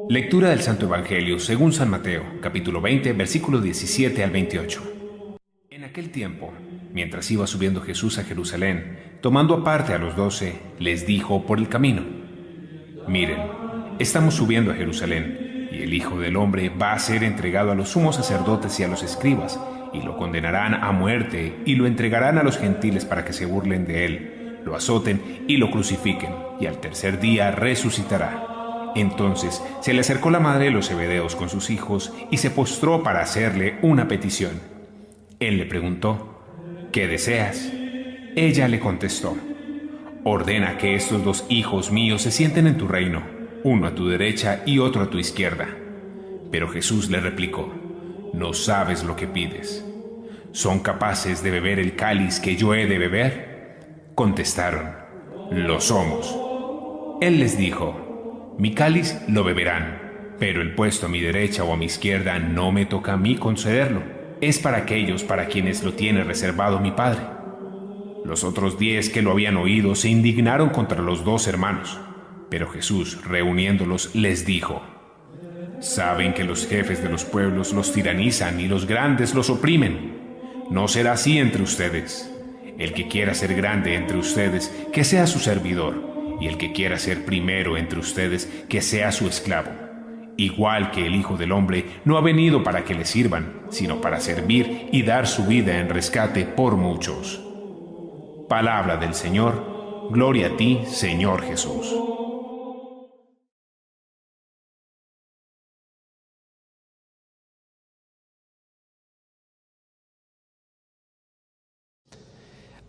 Lectura del Santo Evangelio según San Mateo, capítulo 20, versículos 17 al 28. En aquel tiempo, mientras iba subiendo Jesús a Jerusalén, tomando aparte a los 12, les dijo por el camino: Miren, estamos subiendo a Jerusalén, y el Hijo del Hombre va a ser entregado a los sumos sacerdotes y a los escribas, y lo condenarán a muerte, y lo entregarán a los gentiles para que se burlen de él, lo azoten y lo crucifiquen, y al tercer día resucitará. Entonces se le acercó la madre de los Zebedeos con sus hijos y se postró para hacerle una petición. Él le preguntó: ¿Qué deseas? Ella le contestó: Ordena que estos 2 hijos míos se sienten en tu reino, uno a tu derecha y otro a tu izquierda. Pero Jesús le replicó: No sabes lo que pides. ¿Son capaces de beber el cáliz que yo he de beber? Contestaron: Lo somos. Él les dijo: Mi cáliz lo beberán, pero el puesto a mi derecha o a mi izquierda no me toca a mí concederlo. Es para aquellos para quienes lo tiene reservado mi Padre. Los otros 10 que lo habían oído se indignaron contra los 2 hermanos. Pero Jesús, reuniéndolos, les dijo: Saben que los jefes de los pueblos los tiranizan y los grandes los oprimen. No será así entre ustedes. El que quiera ser grande entre ustedes, que sea su servidor. Y el que quiera ser primero entre ustedes, que sea su esclavo. Igual que el Hijo del Hombre no ha venido para que le sirvan, sino para servir y dar su vida en rescate por muchos. Palabra del Señor. Gloria a ti, Señor Jesús.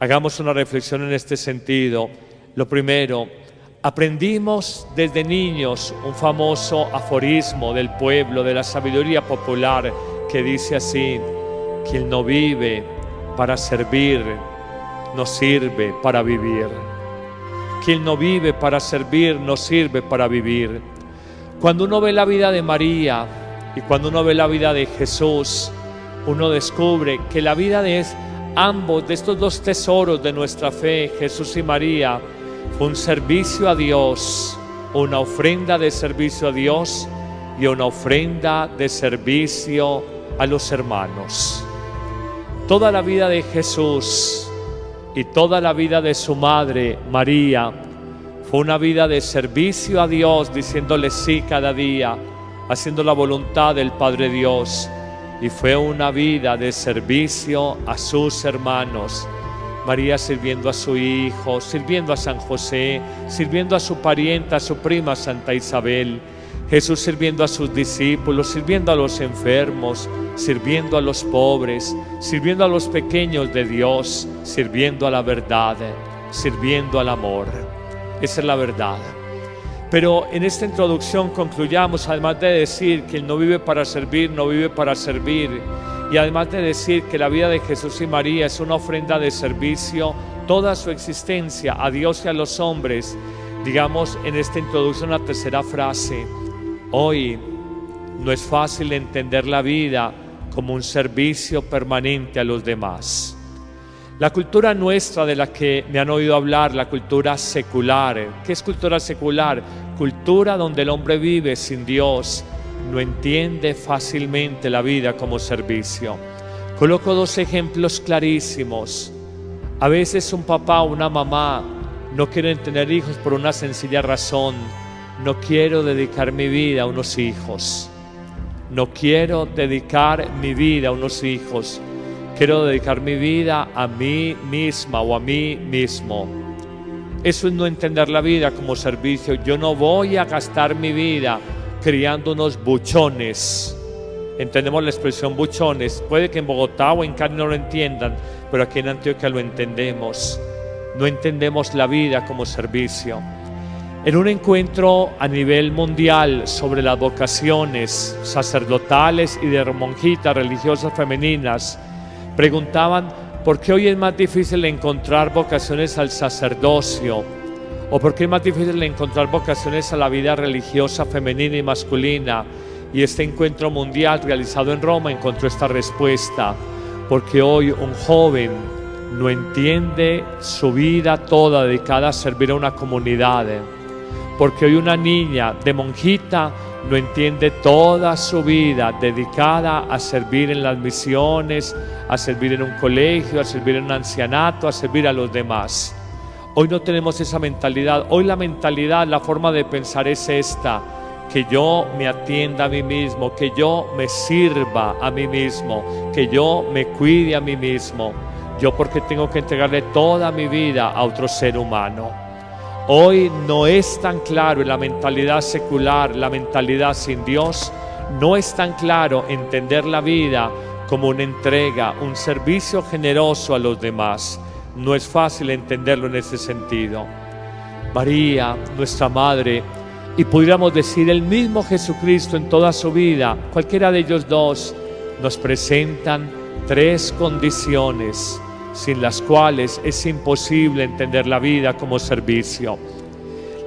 Hagamos una reflexión en este sentido. Lo primero, aprendimos desde niños un famoso aforismo del pueblo, de la sabiduría popular, que dice así: quien no vive para servir, no sirve para vivir. Quien no vive para servir, no sirve para vivir. Cuando uno ve la vida de María y cuando uno ve la vida de Jesús, uno descubre que la vida de ambos, de estos 2 tesoros de nuestra fe, Jesús y María, fue un servicio a Dios, una ofrenda de servicio a Dios y una ofrenda de servicio a los hermanos. Toda la vida de Jesús y toda la vida de su madre, María, fue una vida de servicio a Dios, diciéndole sí cada día, haciendo la voluntad del Padre Dios. Y fue una vida de servicio a sus hermanos. María sirviendo a su hijo, sirviendo a San José, sirviendo a su parienta, a su prima Santa Isabel. Jesús sirviendo a sus discípulos, sirviendo a los enfermos, sirviendo a los pobres, sirviendo a los pequeños de Dios, sirviendo a la verdad, sirviendo al amor. Esa es la verdad. Pero en esta introducción concluyamos, además de decir que Él no vive para servir, no vive para servir, y además de decir que la vida de Jesús y María es una ofrenda de servicio, toda su existencia a Dios y a los hombres, digamos en esta introducción la tercera frase: hoy no es fácil entender la vida como un servicio permanente a los demás. La cultura nuestra de la que me han oído hablar, la cultura secular. ¿Qué es cultura secular? Cultura donde el hombre vive sin Dios, no entiende fácilmente la vida como servicio. Coloco 2 ejemplos clarísimos. A veces un papá o una mamá no quieren tener hijos por una sencilla razón: no quiero dedicar mi vida a unos hijos. No quiero dedicar mi vida a unos hijos. Quiero dedicar mi vida a mí misma o a mí mismo. Eso es no entender la vida como servicio. Yo no voy a gastar mi vida criando unos buchones. Entendemos la expresión buchones. Puede que en Bogotá o en Cali no lo entiendan, pero aquí en Antioquia lo entendemos. No entendemos la vida como servicio. En un encuentro a nivel mundial sobre las vocaciones sacerdotales y de monjitas religiosas femeninas, preguntaban por qué hoy es más difícil encontrar vocaciones al sacerdocio, o por qué es más difícil encontrar vocaciones a la vida religiosa femenina y masculina. Y este encuentro mundial realizado en Roma encontró esta respuesta: porque hoy un joven no entiende su vida toda dedicada a servir a una comunidad, porque hoy una niña de monjita no entiende toda su vida dedicada a servir en las misiones, a servir en un colegio, a servir en un ancianato, a servir a los demás. Hoy no tenemos esa mentalidad. Hoy la mentalidad, la forma de pensar es esta: que yo me atienda a mí mismo, que yo me sirva a mí mismo, que yo me cuide a mí mismo. Yo porque tengo que entregarle toda mi vida a otro ser humano. Hoy no es tan claro en la mentalidad secular, la mentalidad sin Dios, no es tan claro entender la vida como una entrega, un servicio generoso a los demás. No es fácil entenderlo en ese sentido. María, nuestra Madre, y pudiéramos decir el mismo Jesucristo en toda su vida, cualquiera de ellos dos, nos presentan tres condiciones sin las cuales es imposible entender la vida como servicio.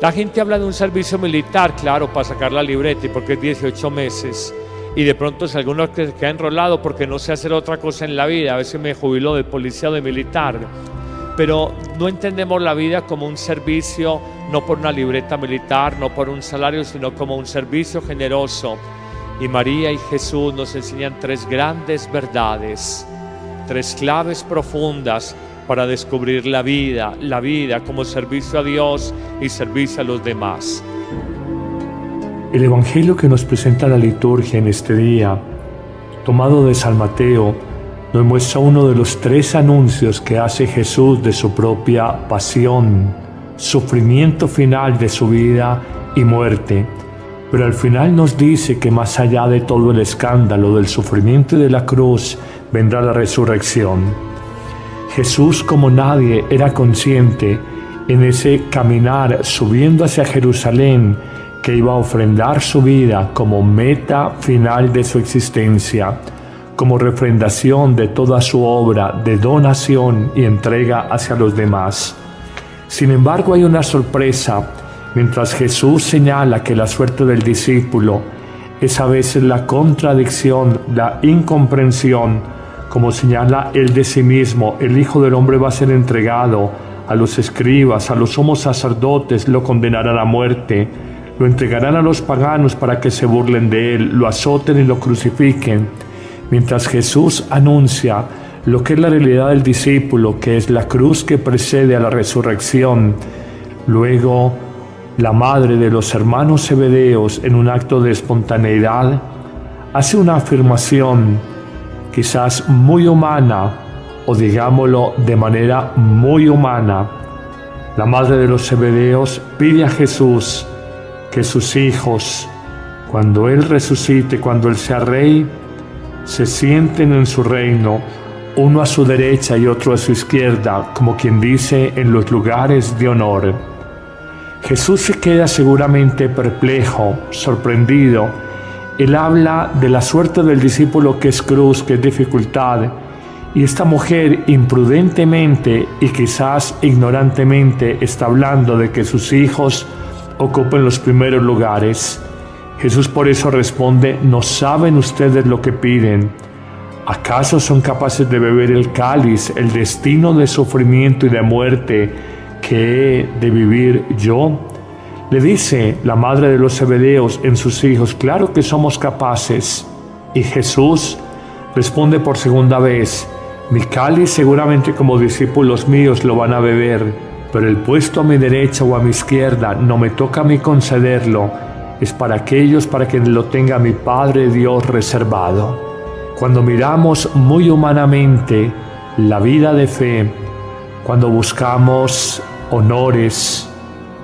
La gente habla de un servicio militar, claro, para sacar la libreta y porque es 18 meses. Y de pronto si alguno que se queda enrolado porque no sé hacer otra cosa en la vida, a veces me jubiló de policía o de militar. Pero no entendemos la vida como un servicio, no por una libreta militar, no por un salario, sino como un servicio generoso. Y María y Jesús nos enseñan tres grandes verdades, tres claves profundas para descubrir la vida como servicio a Dios y servicio a los demás. El Evangelio que nos presenta la liturgia en este día, tomado de San Mateo, nos muestra uno de los tres anuncios que hace Jesús de su propia pasión, sufrimiento final de su vida y muerte. Pero al final nos dice que más allá de todo el escándalo del sufrimiento y de la cruz, vendrá la resurrección. Jesús, como nadie, era consciente en ese caminar subiendo hacia Jerusalén que iba a ofrendar su vida como meta final de su existencia, como refrendación de toda su obra de donación y entrega hacia los demás. Sin embargo, hay una sorpresa. Mientras Jesús señala que la suerte del discípulo es a veces la contradicción, la incomprensión, como señala él de sí mismo, el Hijo del Hombre va a ser entregado a los escribas, a los sumos sacerdotes, lo condenarán a muerte, lo entregarán a los paganos para que se burlen de él, lo azoten y lo crucifiquen. Mientras Jesús anuncia lo que es la realidad del discípulo, que es la cruz que precede a la resurrección, luego la madre de los hermanos Zebedeos, en un acto de espontaneidad, hace una afirmación quizás muy humana, o digámoslo de manera muy humana. La madre de los Zebedeos pide a Jesús que sus hijos, cuando Él resucite, cuando Él sea rey, se sienten en su reino, uno a su derecha y otro a su izquierda, como quien dice, en los lugares de honor. Jesús se queda seguramente perplejo, sorprendido. Él habla de la suerte del discípulo que es cruz, que es dificultad, y esta mujer imprudentemente y quizás ignorantemente está hablando de que sus hijos ocupen los primeros lugares. Jesús por eso responde: ¿no saben ustedes lo que piden? ¿Acaso son capaces de beber el cáliz, el destino de sufrimiento y de muerte que he de vivir yo? Le dice la madre de los Zebedeos en sus hijos: claro que somos capaces. Y Jesús responde por segunda vez: mi cáliz seguramente como discípulos míos lo van a beber, pero el puesto a mi derecha o a mi izquierda no me toca a mí concederlo, es para aquellos para quienes lo tenga mi Padre Dios reservado. Cuando miramos muy humanamente la vida de fe, cuando buscamos honores,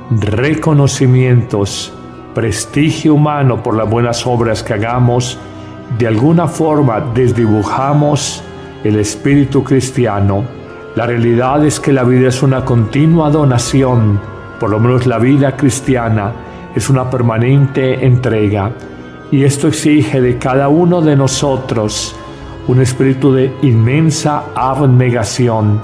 reconocimientos, prestigio humano por las buenas obras que hagamos, de alguna forma desdibujamos el espíritu cristiano. La realidad es que la vida es una continua donación, por lo menos la vida cristiana es una permanente entrega. Y esto exige de cada uno de nosotros un espíritu de inmensa abnegación,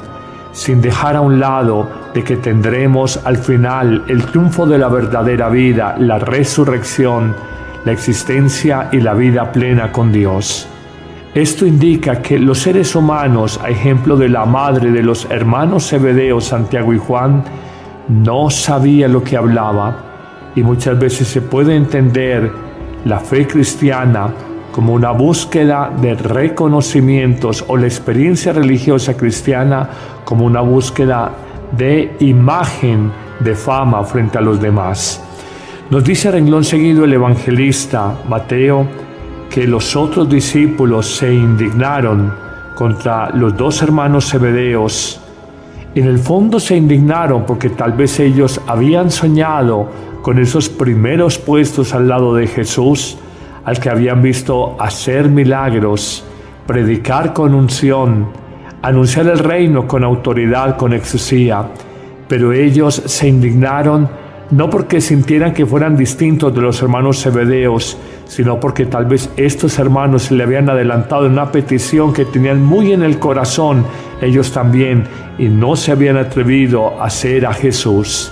sin dejar a un lado de que tendremos al final el triunfo de la verdadera vida, la resurrección, la existencia y la vida plena con Dios. Esto indica que los seres humanos, a ejemplo de la madre de los hermanos Zebedeos, Santiago y Juan, no sabía lo que hablaba, y muchas veces se puede entender la fe cristiana como una búsqueda de reconocimientos o la experiencia religiosa cristiana como una búsqueda de imagen, de fama frente a los demás. Nos dice a renglón seguido el evangelista Mateo que los otros discípulos se indignaron contra los dos hermanos Zebedeos. En el fondo se indignaron porque tal vez ellos habían soñado con esos primeros puestos al lado de Jesús, al que habían visto hacer milagros, predicar con unción, anunciar el reino con autoridad, con exusía. Pero ellos se indignaron no porque sintieran que fueran distintos de los hermanos Zebedeos, sino porque tal vez estos hermanos se le habían adelantado en una petición que tenían muy en el corazón ellos también, y no se habían atrevido a hacer a Jesús.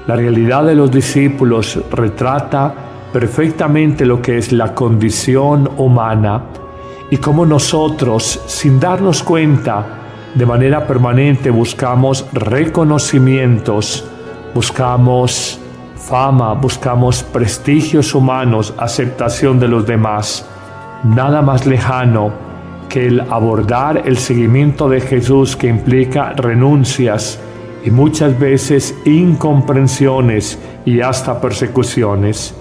La realidad de los discípulos retrata perfectamente lo que es la condición humana y cómo nosotros, sin darnos cuenta, de manera permanente buscamos reconocimientos, buscamos fama, buscamos prestigios humanos, aceptación de los demás. Nada más lejano que el abordar el seguimiento de Jesús, que implica renuncias y muchas veces incomprensiones y hasta persecuciones.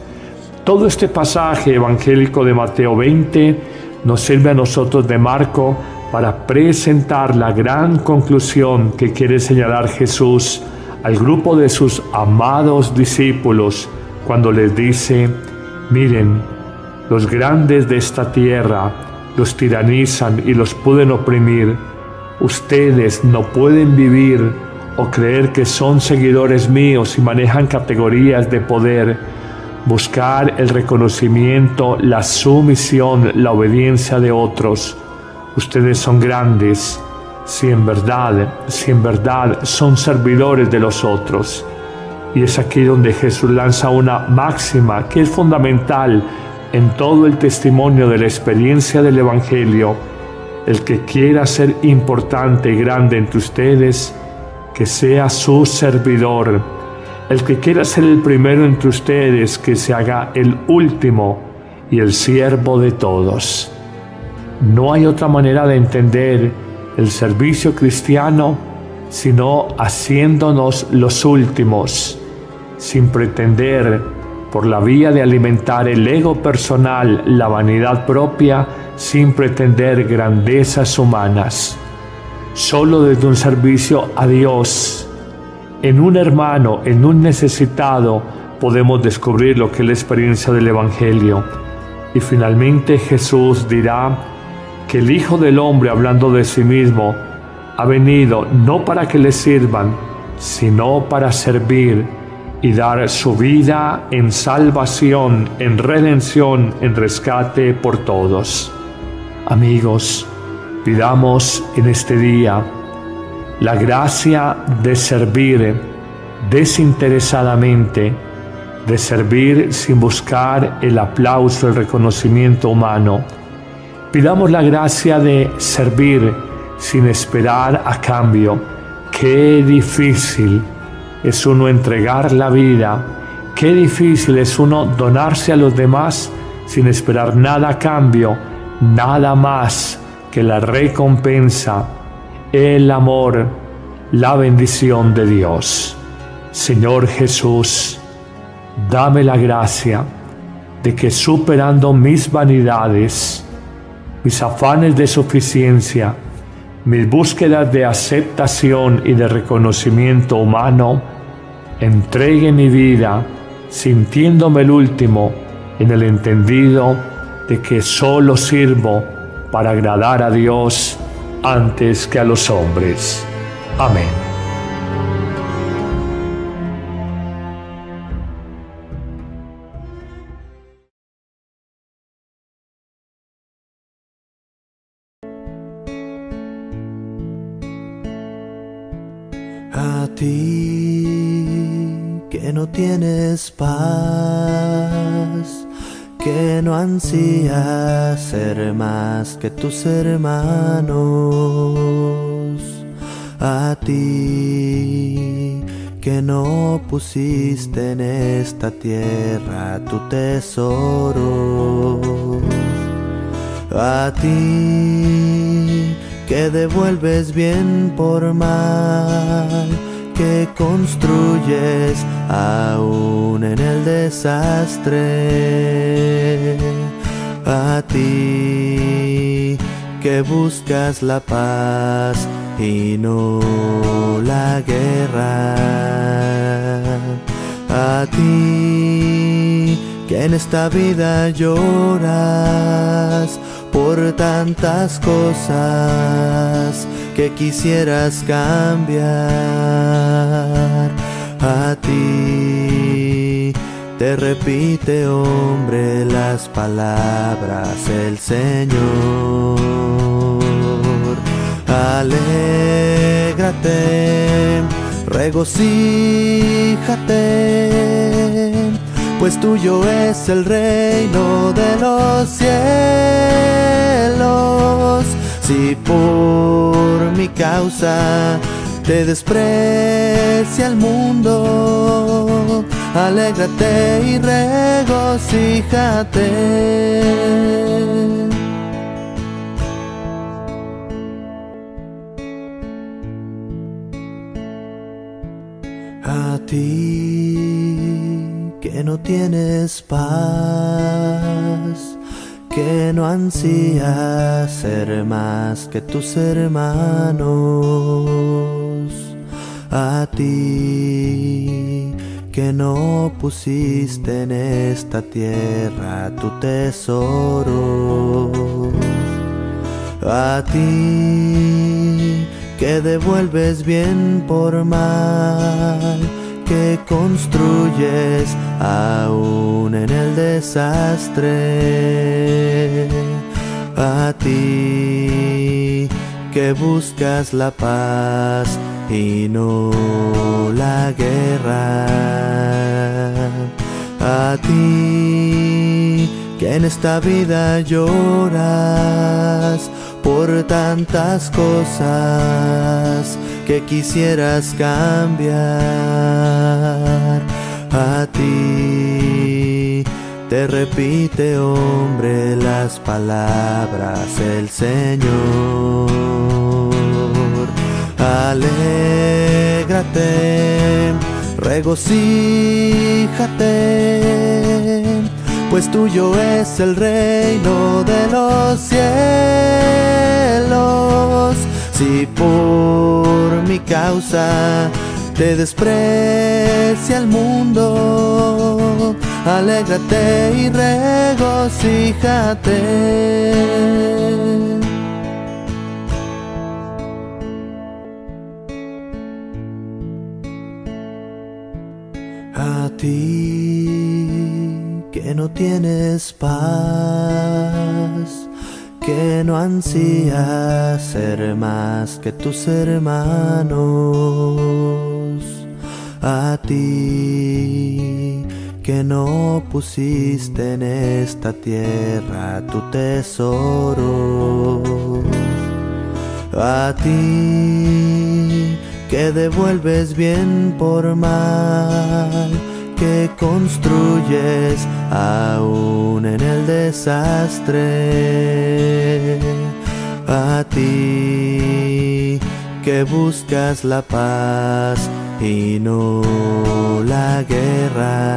Todo este pasaje evangélico de Mateo 20 nos sirve a nosotros de marco para presentar la gran conclusión que quiere señalar Jesús al grupo de sus amados discípulos cuando les dice: miren, los grandes de esta tierra los tiranizan y los pueden oprimir. Ustedes no pueden vivir o creer que son seguidores míos y manejan categorías de poder, buscar el reconocimiento, la sumisión, la obediencia de otros. Ustedes son grandes si en verdad son servidores de los otros. Y es aquí donde Jesús lanza una máxima que es fundamental en todo el testimonio de la experiencia del Evangelio. El que quiera ser importante y grande entre ustedes, que sea su servidor. El que quiera ser el primero entre ustedes, que se haga el último y el siervo de todos. No hay otra manera de entender el servicio cristiano sino haciéndonos los últimos, sin pretender, por la vía de alimentar el ego personal, la vanidad propia, sin pretender grandezas humanas. Solo desde un servicio a Dios, en un hermano, en un necesitado, podemos descubrir lo que es la experiencia del Evangelio. Y finalmente Jesús dirá que el Hijo del Hombre, hablando de sí mismo, ha venido no para que le sirvan, sino para servir y dar su vida en salvación, en redención, en rescate por todos. Amigos, pidamos en este día la gracia de servir desinteresadamente, de servir sin buscar el aplauso, el reconocimiento humano. Pidamos la gracia de servir sin esperar a cambio. Qué difícil es uno entregar la vida, qué difícil es uno donarse a los demás sin esperar nada a cambio, nada más que la recompensa, el amor, la bendición de Dios. Señor Jesús, dame la gracia de que, superando mis vanidades, mis afanes de suficiencia, mis búsquedas de aceptación y de reconocimiento humano, entregue mi vida sintiéndome el último, en el entendido de que solo sirvo para agradar a Dios antes que a los hombres. Amén. A ti que no tienes paz, que no ansías ser más que tus hermanos. A ti que no pusiste en esta tierra tu tesoro. A ti que devuelves bien por mal, que construyes aún en el desastre. A ti que buscas la paz y no la guerra. A ti que en esta vida lloras por tantas cosas que quisieras cambiar. A ti te repite, hombre, las palabras el Señor. Alégrate, regocíjate, pues tuyo es el reino de los cielos. Si por mi causa te desprecia el mundo, alégrate y regocíjate. A ti que no tienes paz, que no ansías ser más que tus hermanos. A ti que no pusiste en esta tierra tu tesoro. A ti que devuelves bien por mal, que construyes aún en el desastre. A ti que buscas la paz y no la guerra. A ti que en esta vida lloras por tantas cosas que quisieras cambiar. A ti te repite, hombre, las palabras el Señor. Alégrate, regocíjate, pues tuyo es el reino de los cielos. Si por mi causa te desprecia el mundo, alégrate y regocíjate. A ti que no tienes paz, que no ansías ser más que tus hermanos. A ti que no pusiste en esta tierra tu tesoro. A ti que devuelves bien por mal, que construyes aún en el desastre. A ti que buscas la paz y no la guerra.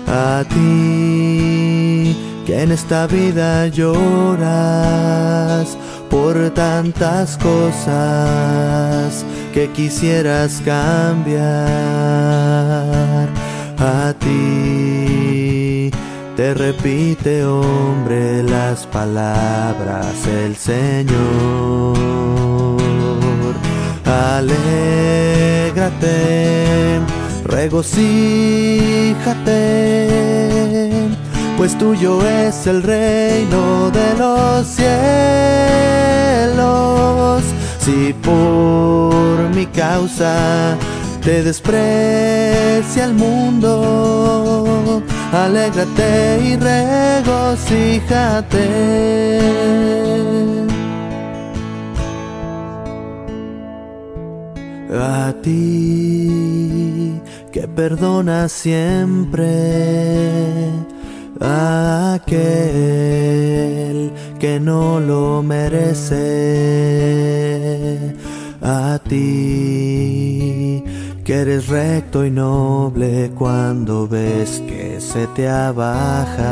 A ti que en esta vida lloras por tantas cosas que quisieras cambiar. A ti te repite, hombre, las palabras el Señor. Alégrate, regocíjate, pues tuyo es el reino de los cielos. Si por mi causa te desprecia el mundo, alégrate y regocíjate. A ti que perdonas siempre, a aquel que no lo merece, a ti que eres recto y noble cuando ves que se te abaja,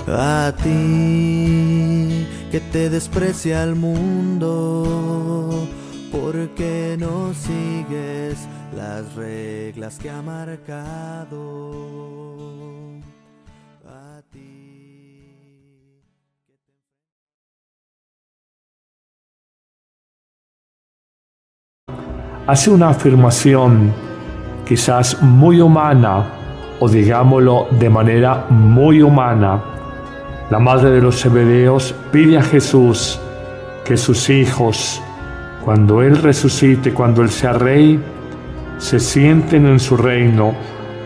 a ti que te desprecia el mundo porque no sigues las reglas que ha marcado. A ti. Hace una afirmación quizás muy humana, o digámoslo de manera muy humana. La madre de los Zebedeos pide a Jesús que sus hijos, cuando Él resucite, cuando Él sea rey, se sienten en su reino,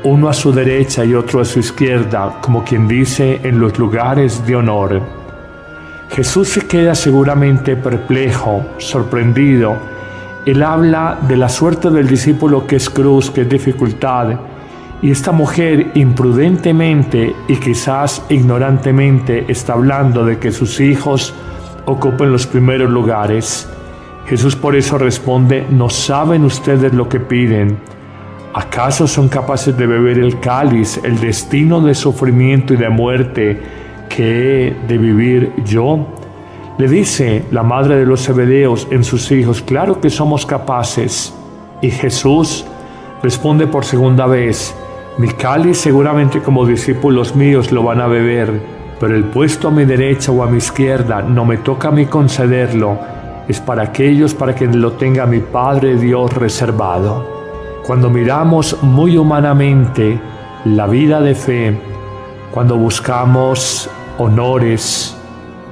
uno a su derecha y otro a su izquierda, como quien dice, en los lugares de honor. Jesús se queda seguramente perplejo, sorprendido. Él habla de la suerte del discípulo que es cruz, que es dificultad, y esta mujer imprudentemente y quizás ignorantemente está hablando de que sus hijos ocupen los primeros lugares. Jesús por eso responde: ¿no saben ustedes lo que piden? ¿Acaso son capaces de beber el cáliz, el destino de sufrimiento y de muerte que he de vivir yo? Le dice la madre de los Zebedeos en sus hijos: claro que somos capaces. Y Jesús responde por segunda vez: mi cáliz seguramente como discípulos míos lo van a beber, pero el puesto a mi derecha o a mi izquierda no me toca a mí concederlo, es para aquellos para quienes lo tenga mi Padre Dios reservado. Cuando miramos muy humanamente la vida de fe, cuando buscamos honores,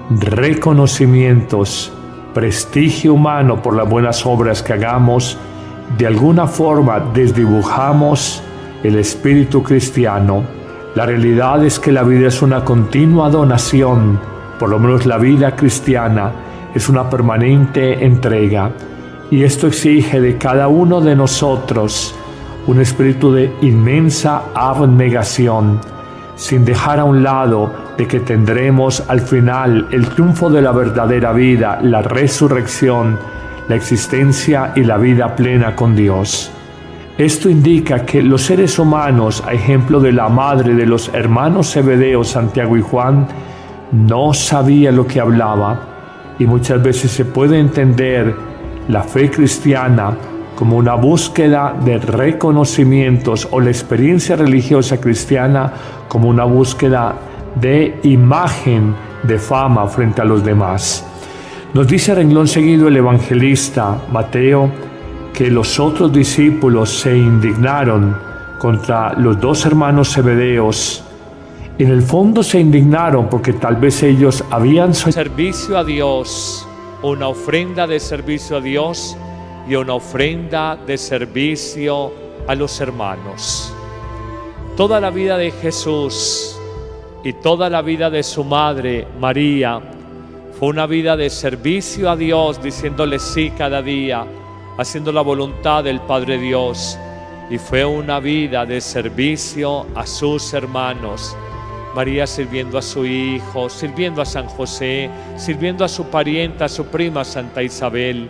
reconocimientos, prestigio humano por las buenas obras que hagamos, de alguna forma desdibujamos el espíritu cristiano. La realidad es que la vida es una continua donación, por lo menos la vida cristiana es una permanente entrega, y esto exige de cada uno de nosotros un espíritu de inmensa abnegación, sin dejar a un lado de que tendremos al final el triunfo de la verdadera vida, la resurrección, la existencia y la vida plena con Dios. Esto indica que los seres humanos, a ejemplo de la madre de los hermanos Zebedeos, Santiago y Juan, no sabía lo que hablaba, y muchas veces se puede entender la fe cristiana como una búsqueda de reconocimientos, o la experiencia religiosa cristiana como una búsqueda de imagen, de fama frente a los demás. Nos dice a renglón seguido el evangelista Mateo que los otros discípulos se indignaron contra los dos hermanos Zebedeos. En el fondo se indignaron porque tal vez ellos habían servicio a Dios, una ofrenda de servicio a Dios y una ofrenda de servicio a los hermanos. Toda la vida de Jesús y toda la vida de su madre María fue una vida de servicio a Dios, diciéndole sí cada día, haciendo la voluntad del Padre Dios, y fue una vida de servicio a sus hermanos. María sirviendo a su hijo, sirviendo a San José, sirviendo a su parienta, a su prima Santa Isabel.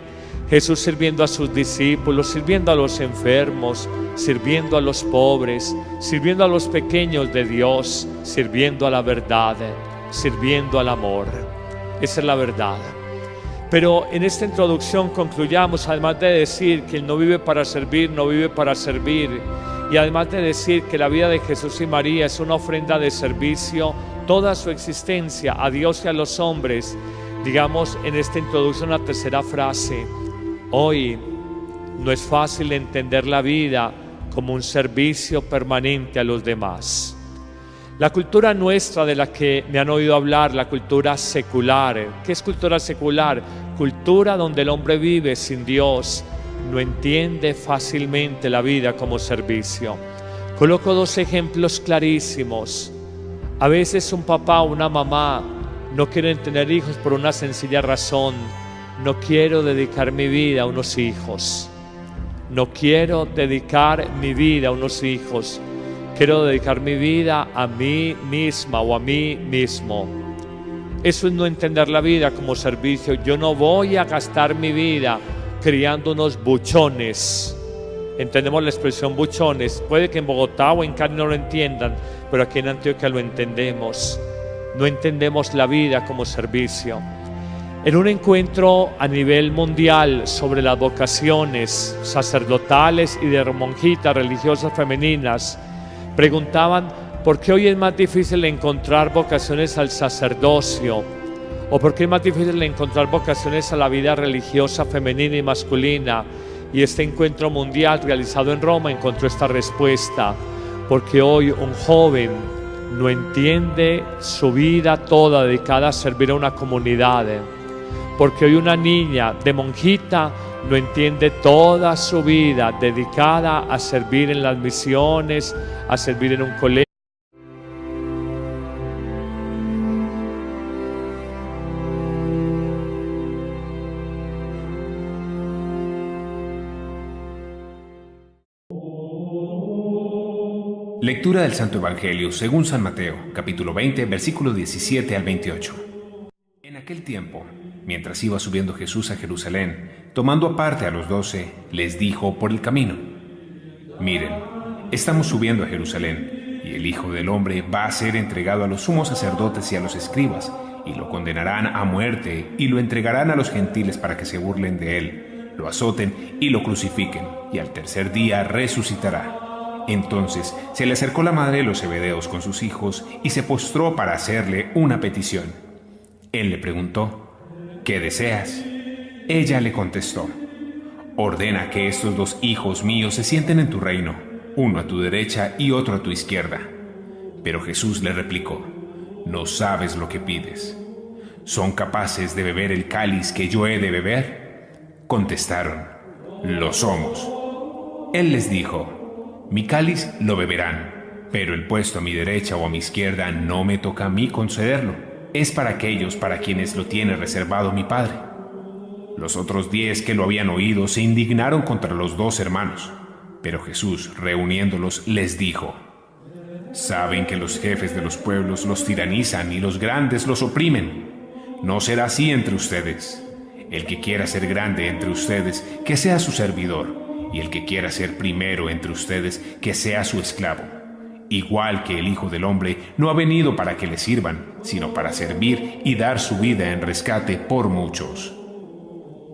Jesús sirviendo a sus discípulos, sirviendo a los enfermos, sirviendo a los pobres, sirviendo a los pequeños de Dios, sirviendo a la verdad, sirviendo al amor. Esa es la verdad. Pero en esta introducción concluyamos, además de decir que Él no vive para servir, no vive para servir, y además de decir que la vida de Jesús y María es una ofrenda de servicio, toda su existencia a Dios y a los hombres, digamos en esta introducción una tercera frase: hoy no es fácil entender la vida como un servicio permanente a los demás. La cultura nuestra de la que me han oído hablar, la cultura secular. ¿Qué es cultura secular? Cultura donde el hombre vive sin Dios, no entiende fácilmente la vida como servicio. Coloco dos ejemplos clarísimos. A veces un papá o una mamá no quieren tener hijos por una sencilla razón: no quiero dedicar mi vida a unos hijos. No quiero dedicar mi vida a unos hijos. Quiero dedicar mi vida a mí misma o a mí mismo. Eso es no entender la vida como servicio. Yo no voy a gastar mi vida criando unos buchones. Entendemos la expresión buchones. Puede que en Bogotá o en Cali no lo entiendan, pero aquí en Antioquia lo entendemos. No entendemos la vida como servicio. En un encuentro a nivel mundial sobre las vocaciones sacerdotales y de monjitas religiosas femeninas, preguntaban por qué hoy es más difícil encontrar vocaciones al sacerdocio o por qué es más difícil encontrar vocaciones a la vida religiosa femenina y masculina. Y este encuentro mundial realizado en Roma encontró esta respuesta: porque hoy un joven no entiende su vida toda dedicada a servir a una comunidad, porque hoy una niña de monjita no entiende toda su vida dedicada a servir en las misiones, a servir en un colegio. Lectura del Santo Evangelio según San Mateo, capítulo 20, versículo 17 al 28. En aquel tiempo, mientras iba subiendo Jesús a Jerusalén, tomando aparte a los 12, les dijo por el camino: Miren, estamos subiendo a Jerusalén, y el Hijo del Hombre va a ser entregado a los sumos sacerdotes y a los escribas, y lo condenarán a muerte, y lo entregarán a los gentiles para que se burlen de él, lo azoten y lo crucifiquen, y al tercer día resucitará. Entonces se le acercó la madre de los Zebedeos con sus hijos y se postró para hacerle una petición. Él le preguntó: ¿qué deseas? Ella le contestó: ordena que estos 2 hijos míos se sienten en tu reino, uno a tu derecha y otro a tu izquierda. Pero Jesús le replicó: no sabes lo que pides. ¿Son capaces de beber el cáliz que yo he de beber? Contestaron: lo somos. Él les dijo: mi cáliz lo beberán, pero el puesto a mi derecha o a mi izquierda no me toca a mí concederlo. Es para aquellos para quienes lo tiene reservado mi Padre. Los otros 10 que lo habían oído se indignaron contra los 2 hermanos, pero Jesús, reuniéndolos, les dijo: saben que los jefes de los pueblos los tiranizan y los grandes los oprimen. No será así entre ustedes. El que quiera ser grande entre ustedes, que sea su servidor. Y el que quiera ser primero entre ustedes, que sea su esclavo. Igual que el Hijo del Hombre no ha venido para que le sirvan, sino para servir y dar su vida en rescate por muchos.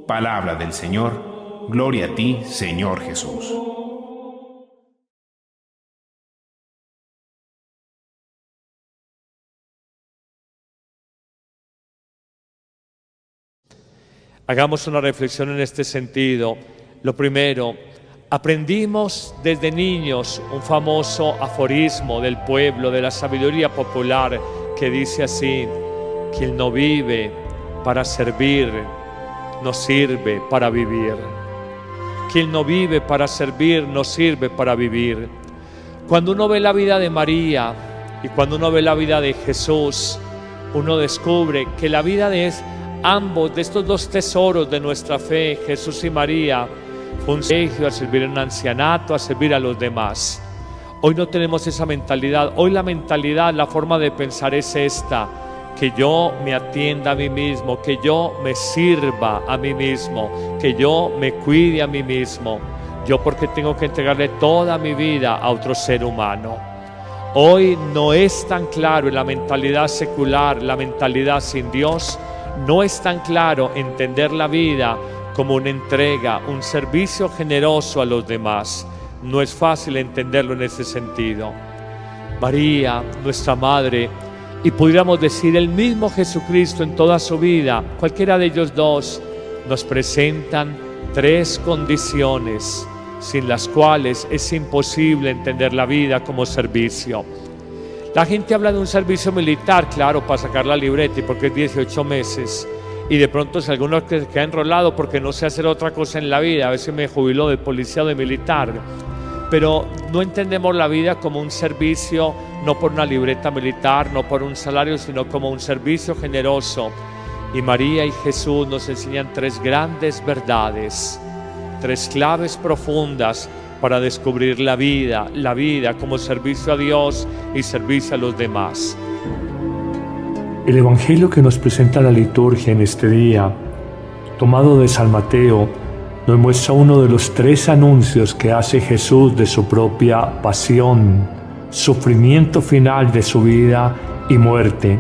Palabra del Señor. Gloria a ti, Señor Jesús. Hagamos una reflexión en este sentido. Lo primero, aprendimos desde niños un famoso aforismo del pueblo, de la sabiduría popular, que dice así: quien no vive para servir, no sirve para vivir. Quien no vive para servir, no sirve para vivir. Cuando uno ve la vida de María y cuando uno ve la vida de Jesús, uno descubre que la vida de ambos, de estos 2 tesoros de nuestra fe, Jesús y María, fue un servicio a servir en un ancianato, a servir a los demás. Hoy no tenemos esa mentalidad. Hoy la mentalidad, la forma de pensar es esta: que yo me atienda a mí mismo, que yo me sirva a mí mismo, que yo me cuide a mí mismo. Yo porque tengo que entregarle toda mi vida a otro ser humano. Hoy no es tan claro en la mentalidad secular, la mentalidad sin Dios, no es tan claro entender la vida como una entrega, un servicio generoso a los demás. No es fácil entenderlo en ese sentido. María, nuestra Madre, y pudiéramos decir el mismo Jesucristo en toda su vida, cualquiera de ellos 2, nos presentan 3 condiciones sin las cuales es imposible entender la vida como servicio. La gente habla de un servicio militar, claro, para sacar la libreta y porque es 18 meses. Y de pronto si alguno que se queda enrolado porque no sé hacer otra cosa en la vida, a veces me jubiló de policía o de militar. Pero no entendemos la vida como un servicio, no por una libreta militar, no por un salario, sino como un servicio generoso. Y María y Jesús nos enseñan tres grandes verdades, tres claves profundas para descubrir la vida como servicio a Dios y servicio a los demás. El Evangelio que nos presenta la liturgia en este día, tomado de San Mateo, nos muestra uno de los tres anuncios que hace Jesús de su propia pasión, sufrimiento final de su vida y muerte.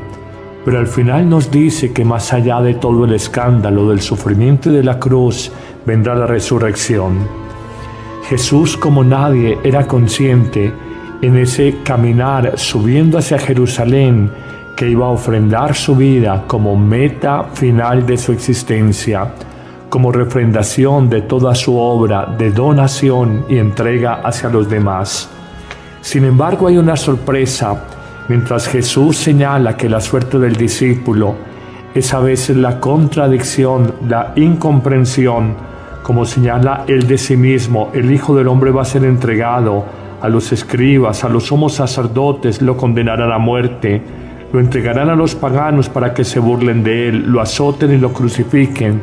Pero al final nos dice que más allá de todo el escándalo del sufrimiento y de la cruz, vendrá la resurrección. Jesús, como nadie, era consciente en ese caminar subiendo hacia Jerusalén que iba a ofrendar su vida como meta final de su existencia, como refrendación de toda su obra de donación y entrega hacia los demás. Sin embargo, hay una sorpresa. Mientras Jesús señala que la suerte del discípulo es a veces la contradicción, la incomprensión, como señala él de sí mismo, el Hijo del Hombre va a ser entregado a los escribas, a los sumos sacerdotes, lo condenarán a muerte, lo entregarán a los paganos para que se burlen de él, lo azoten y lo crucifiquen.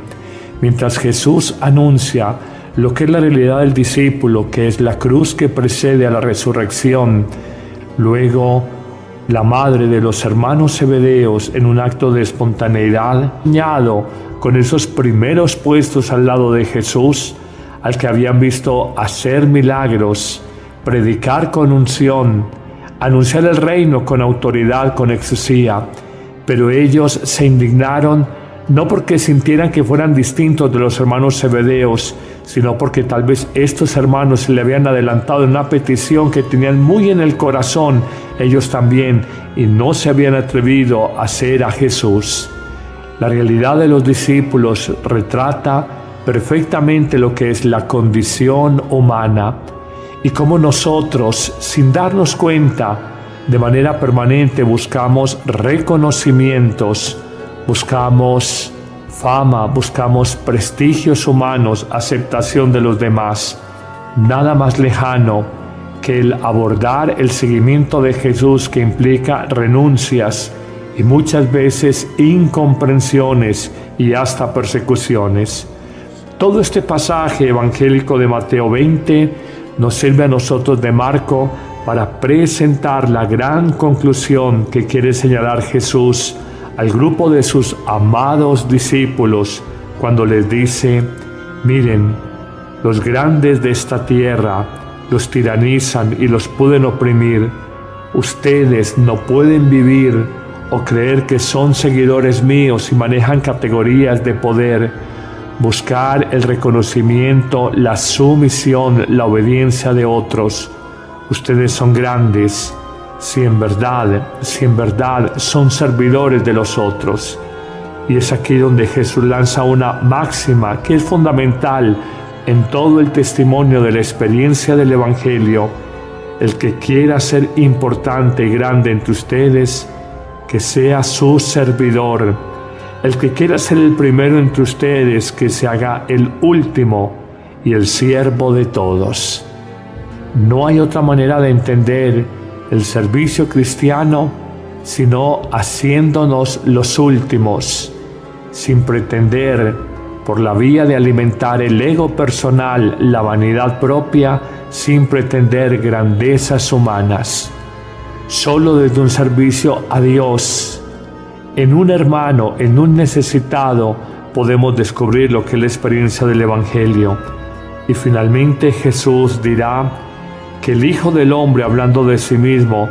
Mientras Jesús anuncia lo que es la realidad del discípulo, que es la cruz que precede a la resurrección, luego la madre de los hermanos Zebedeos, en un acto de espontaneidad, añado con esos primeros puestos al lado de Jesús, al que habían visto hacer milagros, predicar con unción, anunciar el reino con autoridad, con exusía. Pero ellos se indignaron no porque sintieran que fueran distintos de los hermanos Zebedeos, sino porque tal vez estos hermanos se le habían adelantado en una petición que tenían muy en el corazón ellos también, y no se habían atrevido a hacer a Jesús. La realidad de los discípulos retrata perfectamente lo que es la condición humana y cómo nosotros, sin darnos cuenta, de manera permanente buscamos reconocimientos, buscamos fama, buscamos prestigios humanos, aceptación de los demás. Nada más lejano que el abordar el seguimiento de Jesús, que implica renuncias y muchas veces incomprensiones y hasta persecuciones. Todo este pasaje evangélico de Mateo 20 nos sirve a nosotros de marco para presentar la gran conclusión que quiere señalar Jesús al grupo de sus amados discípulos cuando les dice: miren, los grandes de esta tierra los tiranizan y los pueden oprimir. Ustedes no pueden vivir o creer que son seguidores míos y manejan categorías de poder, buscar el reconocimiento, la sumisión, la obediencia de otros. Ustedes son grandes si en verdad son servidores de los otros. Y es aquí donde Jesús lanza una máxima que es fundamental en todo el testimonio de la experiencia del Evangelio: el que quiera ser importante y grande entre ustedes, que sea su servidor. El que quiera ser el primero entre ustedes, que se haga el último y el siervo de todos. No hay otra manera de entender el servicio cristiano sino haciéndonos los últimos, sin pretender, por la vía de alimentar el ego personal, la vanidad propia, sin pretender grandezas humanas. Solo desde un servicio a Dios, en un hermano, en un necesitado, podemos descubrir lo que es la experiencia del Evangelio. Y finalmente Jesús dirá que el Hijo del Hombre, hablando de sí mismo,